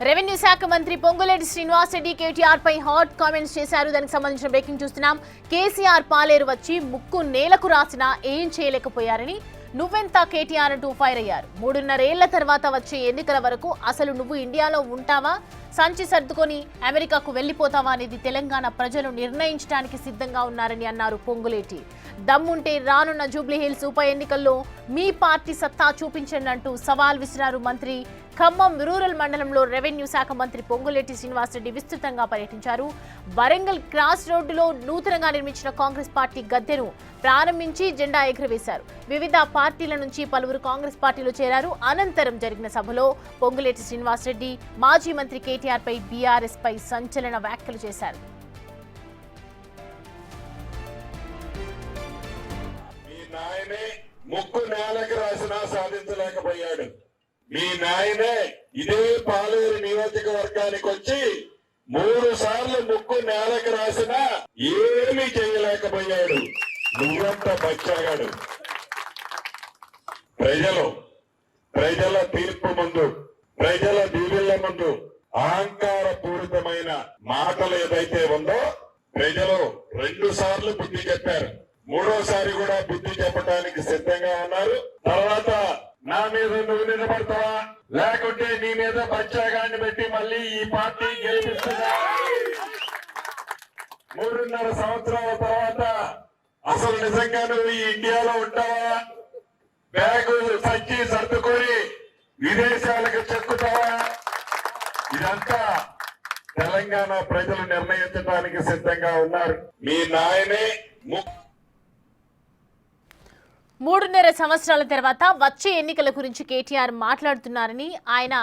Revenue శాఖ మంత్రి పొంగులేటి శ్రీనివాస్ రెడ్డి కేటీఆర్ పై hot comments చేశారు. దానికి సంబంధించిన బ్రేకింగ్ చూస్తున్నాం. కేసీఆర్ పాలేరు వచ్చి ముక్కు నేలకు రాసినా ఏం చేయలేకపోయారని నువ్వెంత కేటీఆర్ అంటూ ఫైర్ అయ్యారు. 3.5 ఏళ్ల తర్వాత వచ్చే ఎన్నికల వరకు అసలు నువ్వు ఇండియాలో ఉంటావా, సంచి సర్దుకొని అమెరికాకు వెళ్లిపోతావా అనేది తెలంగాణ ప్రజలు నిర్ణయించడానికి సిద్ధంగా ఉన్నారని అన్నారు పొంగులేటి. దమ్ముంటే రానున్న జూబ్లీహిల్స్ ఉప ఎన్నికల్లో మీ పార్టీ సత్తా చూపించండి అంటూ సవాల్ విసిరారు మంత్రి. ఖమ్మం రూరల్ మండలంలో రెవెన్యూ శాఖ మంత్రి పొంగులేటి శ్రీనివాసరెడ్డి విస్తృతంగా పర్యటించారు. వరంగల్ క్రాస్ రోడ్డులో నూతనంగా నిర్మించిన కాంగ్రెస్ పార్టీ గద్దెను ప్రారంభించి జెండా ఎగురవేశారు. వివిధ పార్టీల నుంచి పలువురు కాంగ్రెస్ పార్టీలో చేరారు. అనంతరం జరిగిన సభలో పొంగులేటి శ్రీనివాసరెడ్డి మాజీ మంత్రి కేటీఆర్ పై బీఆర్ఎస్ పై సంచలన వ్యాఖ్యలు చేశారు. ముక్కు నేలకు రాసినా సాధించలేకపోయాడు. మీ నాయనే ఇదే పాలేరు నియోజకవర్గానికి వచ్చి 3 సార్లు ముక్కు నేలకు రాసినా ఏమీ చేయలేకపోయాడు. నువ్వంతా బచ్చాగాడు. ప్రజల తీర్పు ముందు, ప్రజల దీవెళ్ల ముందు అహంకార పూరితమైన మాటలు ఏదైతే ఉందో ప్రజలు 2 సార్లు బుద్ధి చెప్పారు. 3వసారి కూడా బుద్ధి చెప్పడానికి సిద్ధంగా ఉన్నారు. తర్వాత నా మీద నువ్వు నిలబడతావా, లేకుంటే నీ మీద బచ్చాగాన్ని పెట్టి మళ్ళీ ఈ పార్టీ గెలిపిస్తున్నా. 3.5 సంవత్సరాల తర్వాత అసలు నిజంగా నువ్వు ఈ ఇండియాలో ఉంటావా, బ్యాగు సంచి సర్దుకొని విదేశాలకు చెక్కుతావా? ఇదంతా తెలంగాణ ప్రజలు నిర్ణయించడానికి సిద్ధంగా ఉన్నారు. మీ నాయనే 3.5 సంవత్సరాల తర్వాత వచ్చే ఎన్నికల గురించి కేటీఆర్ మాట్లాడుతున్నారని, ఆయన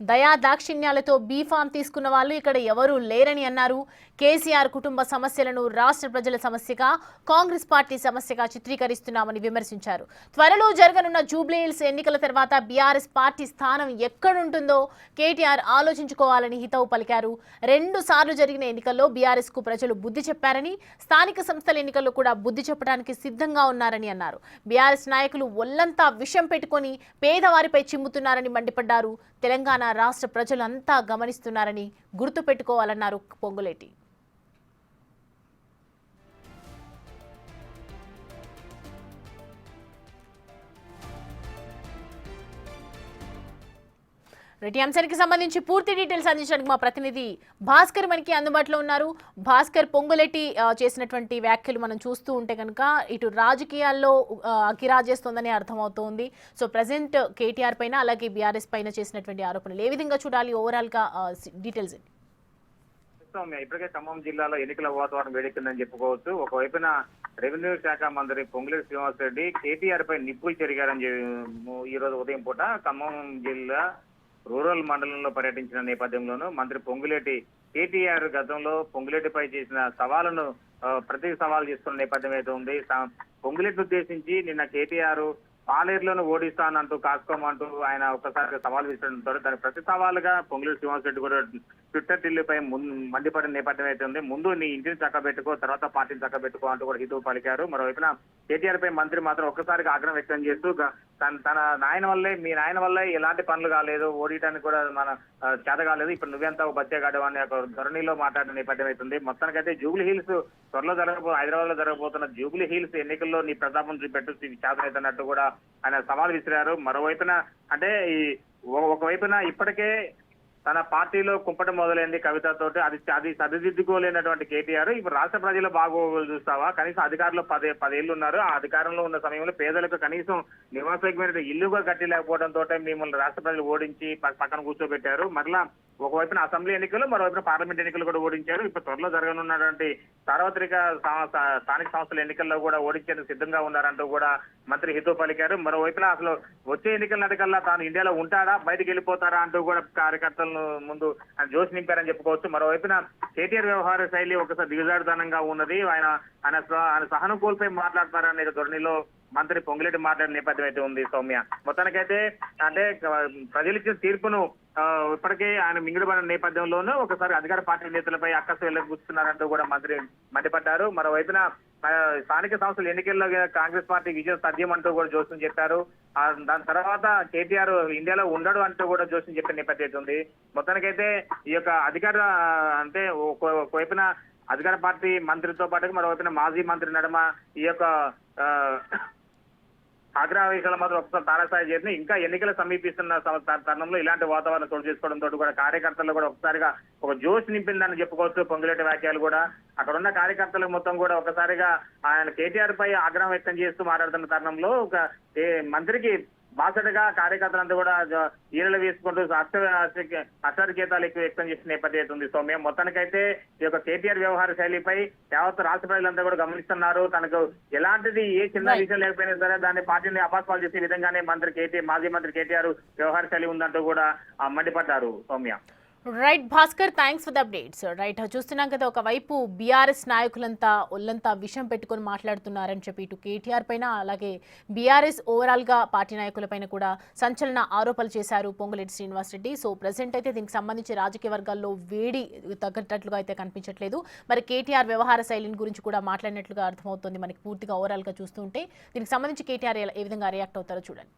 దయా దాక్షిణ్యాలతో బీఫామ్ తీసుకున్న వాళ్ళు ఇక్కడ ఎవరూ లేరని అన్నారు. కేసీఆర్ కుటుంబ సమస్యలను రాష్ట్ర ప్రజల సమస్యగా, కాంగ్రెస్ పార్టీ సమస్యగా చిత్రీకరిస్తున్నామని విమర్శించారు. త్వరలో జరగనున్న జూబ్లీహిల్స్ ఎన్నికల తర్వాత బీఆర్ఎస్ పార్టీ స్థానం ఎక్కడుంటుందో కేటీఆర్ ఆలోచించుకోవాలని హితవు పలికారు. 2 సార్లు జరిగిన ఎన్నికల్లో బీఆర్ఎస్ కు ప్రజలు బుద్ధి చెప్పారని, స్థానిక సంస్థల ఎన్నికల్లో కూడా బుద్ధి చెప్పడానికి సిద్ధంగా ఉన్నారని అన్నారు. బీఆర్ఎస్ నాయకులు ఒళ్లంతా విషం పెట్టుకుని పేదవారిపై చిమ్ముతున్నారని మండిపడ్డారు. తెలంగాణ రాష్ట్ర ప్రజలంతా గమనిస్తున్నారని గుర్తు పెట్టుకోవాలన్నారు పొంగులేటి. రెడ్డి అంశానికి సంబంధించి పూర్తి డీటెయిల్స్ అందించడానికి మా ప్రతినిధి భాస్కర్ మనకి అందుబాటులో ఉన్నారు. భాస్కర్, పొంగులేటి చేసినటువంటి వ్యాఖ్యలు మనం చూస్తూ ఉంటే కనుక ఇటు రాజకీయాల్లో అకిరాజేస్తోందని అర్థమవుతోంది. సో ప్రజెంట్ కేటీఆర్ పైన అలాగే బీఆర్ఎస్ పైన చేసినటువంటి ఆరోపణలు ఏ విధంగా చూడాలి, ఓవరాల్ గా డీటెయిల్స్? ఇప్పటికే ఖమ్మం జిల్లాలో ఎన్నికల వాతావరణం వేడెక్కిందని చెప్పుకోవచ్చు. ఒకవైపున రెవెన్యూ శాఖ మంత్రి పొంగులేటి శ్రీనివాస్ రెడ్డి కేటీఆర్ పై నిప్పులు చెరిగారని ఈ రోజు ఉదయం పూట ఖమ్మం జిల్లా రూరల్ మండలంలో పర్యటించిన నేపథ్యంలోనూ మంత్రి పొంగులేటి కేటీఆర్ గతంలో పొంగులేటిపై చేసిన సవాలును ప్రతి సవాల్ చేస్తున్న నేపథ్యం అయితే ఉంది. పొంగులేటిని ఉద్దేశించి నిన్న కేటీఆర్ పాలేరులోను ఓడిస్తానంటూ కాసుకోమంటూ ఆయన ఒక్కసారిగా సవాల్ విసరడంతో దాని ప్రతి సవాలుగా పొంగులేటి శ్రీనివాస్ రెడ్డి కూడా ట్విట్టర్ టిల్లుపై మండిపడిన నేపథ్యం అయితే ఉంది. ముందు నీ ఇంటిని చక్కబెట్టుకో, తర్వాత పార్టీని చక్కబెట్టుకో అంటూ కూడా హితవు పలికారు. మరోవైపున కేటీఆర్ పై మంత్రి మాత్రం ఒక్కసారిగా ఆగ్రహం వ్యక్తం చేస్తూ తన నాయన వల్లే, మీ నాయన వల్లే ఎలాంటి పనులు కాలేదు, ఓడియటానికి కూడా మన చేత కాలేదు, ఇప్పుడు నువ్వెంత బచ్చేగాడు అనే ఒక ధోరణిలో మాట్లాడిన నేపథ్యం అవుతుంది. మొత్తానికైతే జూబ్లీహిల్స్ త్వరలో హైదరాబాద్ లో జరగబోతున్న జూబ్లీహిల్స్ ఎన్నికల్లో నీ ప్రతాపం చూపెట్టు చేతనైతున్నట్టు కూడా ఆయన సవాల్ విసిరారు. మరోవైపున అంటే ఒకవైపున ఇప్పటికే తన పార్టీలో కుంపటం మొదలైంది కవితతోటి, అది సరిదిద్దుకోలేనటువంటి కేటీఆర్ ఇప్పుడు రాష్ట్ర ప్రజల బాగోగులు చూస్తావా, కనీసం అధికారంలో 10 ఏళ్లు ఉన్నారు, ఆ అధికారంలో ఉన్న సమయంలో పేదలకు కనీసం నివాసయోగ్యమైన ఇల్లుగా కట్టలేకపోవడంతో మిమ్మల్ని రాష్ట్ర ప్రజలు ఓడించి పక్కన కూర్చోబెట్టారు. మరలా ఒకవైపున అసెంబ్లీ ఎన్నికలు, మరోవైపున పార్లమెంట్ ఎన్నికలు కూడా ఓడించారు. ఇప్పుడు త్వరలో జరగనున్నటువంటి సార్వత్రిక స్థానిక సంస్థల ఎన్నికల్లో కూడా ఓడించేందుకు సిద్ధంగా ఉన్నారంటూ కూడా మంత్రి హితవు పలికారు. మరోవైపున అసలు వచ్చే ఎన్నికల నాటికల్లా తాను ఇండియాలో ఉంటాడా, బయటకు వెళ్ళిపోతారా అంటూ కూడా కార్యకర్తలను ముందు ఆయన జోష్ నింపారని చెప్పుకోవచ్చు. మరోవైపున కేటీఆర్ వ్యవహార శైలి ఒకసారి దిగజారుతనంగా ఉన్నది. ఆయన సహనం కోల్పోయి మాట్లాడతారనే ధోరణిలో మంత్రి పొంగులేటి మాట్లాడిన నేపథ్యం అయితే ఉంది. సౌమ్య, మొత్తానికైతే అంటే ప్రజలిచ్చిన తీర్పును ఇప్పటికే ఆయన మింగిడిపడిన నేపథ్యంలోనూ ఒకసారి అధికార పార్టీ నేతలపై అక్కసు వెళ్ళకూర్చున్నారంటూ కూడా మంత్రి మండిపడ్డారు. మరోవైపున స్థానిక సంస్థల ఎన్నికల్లో కాంగ్రెస్ పార్టీ విజయం సాధ్యం అంటూ కూడా జోస్యం చెప్పారు. దాని తర్వాత కేటీఆర్ ఇండియాలో ఉండడు అంటూ కూడా జోస్యం చెప్పిన నేపథ్యం ఉంది. మొత్తానికైతే ఈ యొక్క అధికార అంటే ఒకవైపున అధికార పార్టీ మంత్రితో పాటు మరోవైపున మాజీ మంత్రి నడుమ ఈ యొక్క ఆగ్రహవేశాలు మాత్రం ఒకసారి తారాస్థాయి చేసిన ఇంకా ఎన్నికలు సమీపిస్తున్న తరుణంలో ఇలాంటి వాతావరణం చోటు చేసుకోవడంతో కూడా కార్యకర్తలు కూడా ఒకసారిగా ఒక జోష్ నింపిందని చెప్పుకోవచ్చు. పొంగులేటి వ్యాఖ్యలు కూడా అక్కడ ఉన్న కార్యకర్తలకు మొత్తం కూడా ఒకసారిగా ఆయన కేటీఆర్ పై ఆగ్రహం వ్యక్తం చేస్తూ మాట్లాడుతున్న తరుణంలో ఒక మంత్రికి బాసటగా కార్యకర్తలంతా కూడా ఈరలు వేసుకుంటూ హర్షాధికేతాలు ఎక్కువ వ్యక్తం చేసిన నేపథ్యం ఉంది. సౌమ్య మొత్తానికైతే ఈ యొక్క కేటీఆర్ వ్యవహార శైలిపై యావత్ రాష్ట్ర ప్రజలంతా కూడా గమనిస్తున్నారు. తనకు ఎలాంటిది ఏ చిన్న విషయం లేకపోయినా సరే దాన్ని పార్టీని అపాస్పాలు చేసే విధంగానే మాజీ మంత్రి కేటీఆర్ వ్యవహార శైలి ఉందంటూ కూడా మండిపడ్డారు. Soumya right Bhaskar, thanks for the updates. Right, చూస్తున్నాం కదా ఒకవైపు బీఆర్ఎస్ నాయకులంతా ఒళ్ళంతా విషయం పెట్టుకొని మాట్లాడుతున్నారని చెప్పి ఇటు కేటీఆర్ పైన అలాగే బీఆర్ఎస్ ఓవరాల్గా పార్టీ నాయకులపైన కూడా సంచలన ఆరోపణలు చేశారు పొంగులేటి శ్రీనివాసరెడ్డి. సో ప్రజెంట్ అయితే దీనికి సంబంధించి రాజకీయ వర్గాల్లో వేడి తగ్గట్లుగా అయితే కనిపించట్లేదు. మరి కేటీఆర్ వ్యవహార శైలిని గురించి కూడా మాట్లాడినట్లుగా అర్థమవుతుంది మనకి పూర్తిగా ఓవరాల్గా చూస్తుంటే. దీనికి సంబంధించి కేటీఆర్ ఏ విధంగా రియాక్ట్ అవుతారో చూడండి.